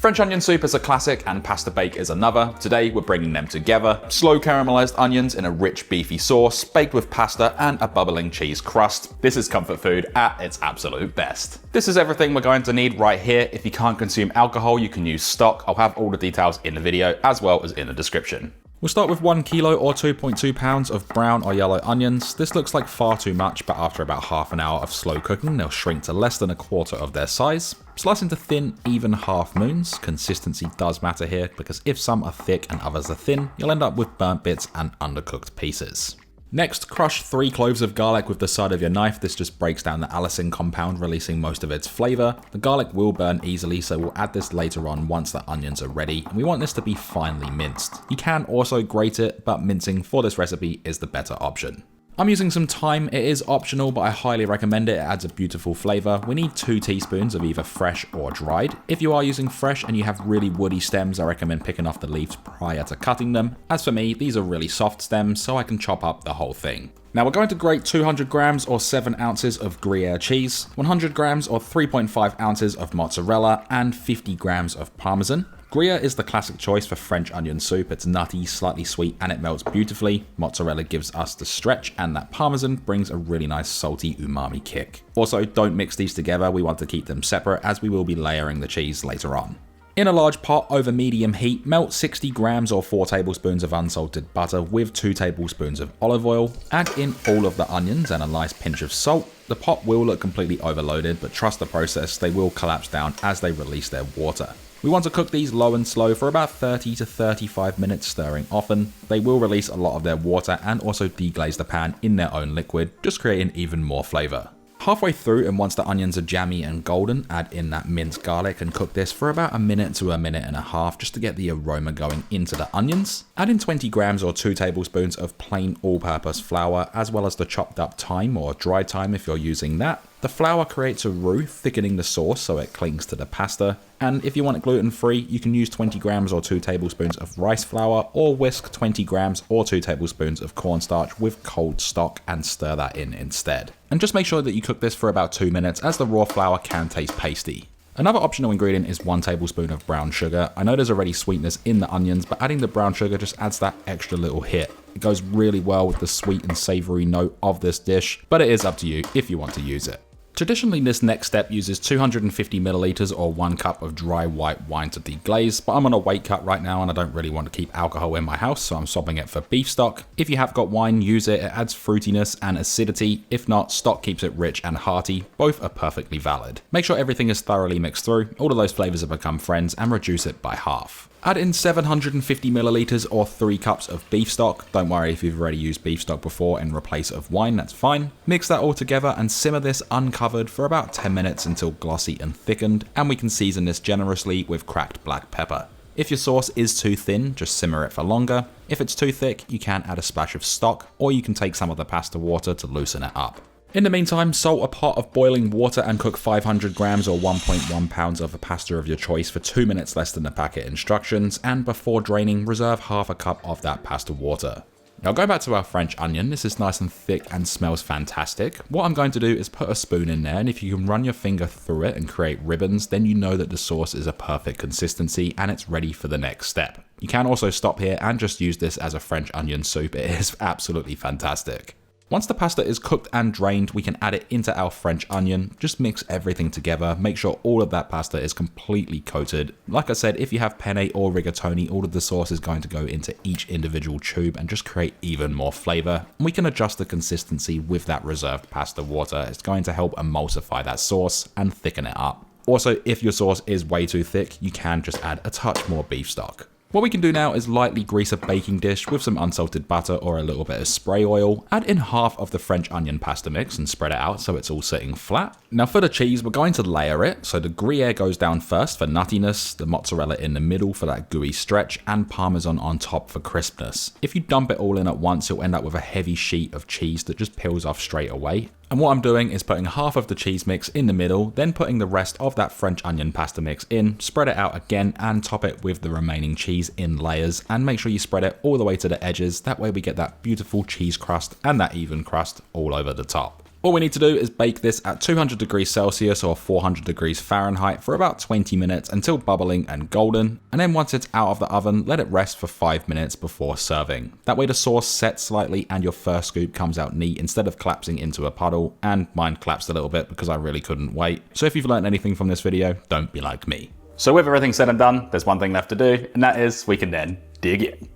French onion soup is a classic and pasta bake is another. Today we're bringing them together. Slow caramelized onions in a rich beefy sauce, baked with pasta and a bubbling cheese crust. This is comfort food at its absolute best. This is everything we're going to need right here. If you can't consume alcohol, you can use stock. I'll have all the details in the video as well as in the description. We'll start with 1 kilo or 2.2 pounds of brown or yellow onions. This looks like far too much, but after about half an hour of slow cooking, they'll shrink to less than a quarter of their size. Slice into thin, even half moons. Consistency does matter here, because if some are thick and others are thin, you'll end up with burnt bits and undercooked pieces. Next, crush 3 cloves of garlic with the side of your knife. This just breaks down the allicin compound, releasing most of its flavor. The garlic will burn easily, so we'll add this later on once the onions are ready, and we want this to be finely minced. You can also grate it, but mincing for this recipe is the better option. I'm using some thyme. It is optional, but I highly recommend it. It adds a beautiful flavor. We need 2 teaspoons of either fresh or dried. If you are using fresh and you have really woody stems, I recommend picking off the leaves prior to cutting them. As for me, these are really soft stems, so I can chop up the whole thing. Now we're going to grate 200 grams or 7 ounces of Gruyere cheese, 100 grams or 3.5 ounces of mozzarella, and 50 grams of Parmesan. Gruyere is the classic choice for French onion soup. It's nutty, slightly sweet, and it melts beautifully. Mozzarella gives us the stretch, and that Parmesan brings a really nice salty umami kick. Also, don't mix these together. We want to keep them separate as we will be layering the cheese later on. In a large pot over medium heat, melt 60 grams or 4 tablespoons of unsalted butter with 2 tablespoons of olive oil. Add in all of the onions and a nice pinch of salt. The pot will look completely overloaded, but trust the process, they will collapse down as they release their water. We want to cook these low and slow for about 30 to 35 minutes, stirring often. They will release a lot of their water and also deglaze the pan in their own liquid, just creating even more flavor. Halfway through, and once the onions are jammy and golden, add in that minced garlic and cook this for about a minute to a minute and a half just to get the aroma going into the onions. Add in 20 grams or 2 tablespoons of plain all-purpose flour, as well as the chopped up thyme or dried thyme if you're using that. The flour creates a roux, thickening the sauce so it clings to the pasta. And if you want it gluten-free, you can use 20 grams or 2 tablespoons of rice flour, or whisk 20 grams or 2 tablespoons of cornstarch with cold stock and stir that in instead. And just make sure that you cook this for about 2 minutes, as the raw flour can taste pasty. Another optional ingredient is 1 tablespoon of brown sugar. I know there's already sweetness in the onions, but adding the brown sugar just adds that extra little hit. It goes really well with the sweet and savory note of this dish, but it is up to you if you want to use it. Traditionally, this next step uses 250 milliliters or 1 cup of dry white wine to deglaze, but I'm on a weight cut right now and I don't really want to keep alcohol in my house, so I'm swapping it for beef stock. If you have got wine, use it. It adds fruitiness and acidity. If not, stock keeps it rich and hearty. Both are perfectly valid. Make sure everything is thoroughly mixed through. All of those flavors have become friends, and reduce it by half. Add in 750 milliliters or 3 cups of beef stock. Don't worry if you've already used beef stock before in replace of wine, that's fine. Mix that all together and simmer this uncovered for about 10 minutes until glossy and thickened, and we can season this generously with cracked black pepper. If your sauce is too thin, just simmer it for longer. If it's too thick, you can add a splash of stock, or you can take some of the pasta water to loosen it up. In the meantime, salt a pot of boiling water and cook 500 grams or 1.1 pounds of a pasta of your choice for 2 minutes less than the packet instructions, and before draining, reserve half a cup of that pasta water. Now going back to our French onion, this is nice and thick and smells fantastic. What I'm going to do is put a spoon in there, and if you can run your finger through it and create ribbons, then you know that the sauce is a perfect consistency and it's ready for the next step. You can also stop here and just use this as a French onion soup. It is absolutely fantastic. Once the pasta is cooked and drained, we can add it into our French onion. Just mix everything together. Make sure all of that pasta is completely coated. Like I said, if you have penne or rigatoni, all of the sauce is going to go into each individual tube and just create even more flavor. And we can adjust the consistency with that reserved pasta water. It's going to help emulsify that sauce and thicken it up. Also, if your sauce is way too thick, you can just add a touch more beef stock. What we can do now is lightly grease a baking dish with some unsalted butter or a little bit of spray oil. Add in half of the French onion pasta mix and spread it out so it's all sitting flat. Now for the cheese, we're going to layer it. So the Gruyere goes down first for nuttiness, the mozzarella in the middle for that gooey stretch, and Parmesan on top for crispness. If you dump it all in at once, you'll end up with a heavy sheet of cheese that just peels off straight away. And what I'm doing is putting half of the cheese mix in the middle, then putting the rest of that French onion pasta mix in, spread it out again, and top it with the remaining cheese in layers, and make sure you spread it all the way to the edges. That way we get that beautiful cheese crust and that even crust all over the top. All we need to do is bake this at 200 degrees Celsius or 400 degrees Fahrenheit for about 20 minutes until bubbling and golden, and then once it's out of the oven, let it rest for 5 minutes before serving. That way the sauce sets slightly and your first scoop comes out neat instead of collapsing into a puddle, and mine collapsed a little bit because I really couldn't wait. So if you've learned anything from this video, don't be like me. So with everything said and done, there's one thing left to do, and that is we can then dig in.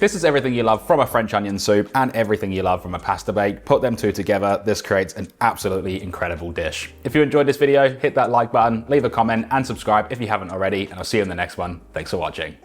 This is everything you love from a French onion soup and everything you love from a pasta bake. Put them two together, this creates an absolutely incredible dish. If you enjoyed this video, hit that like button, leave a comment and subscribe if you haven't already, and I'll see you in the next one. Thanks for watching.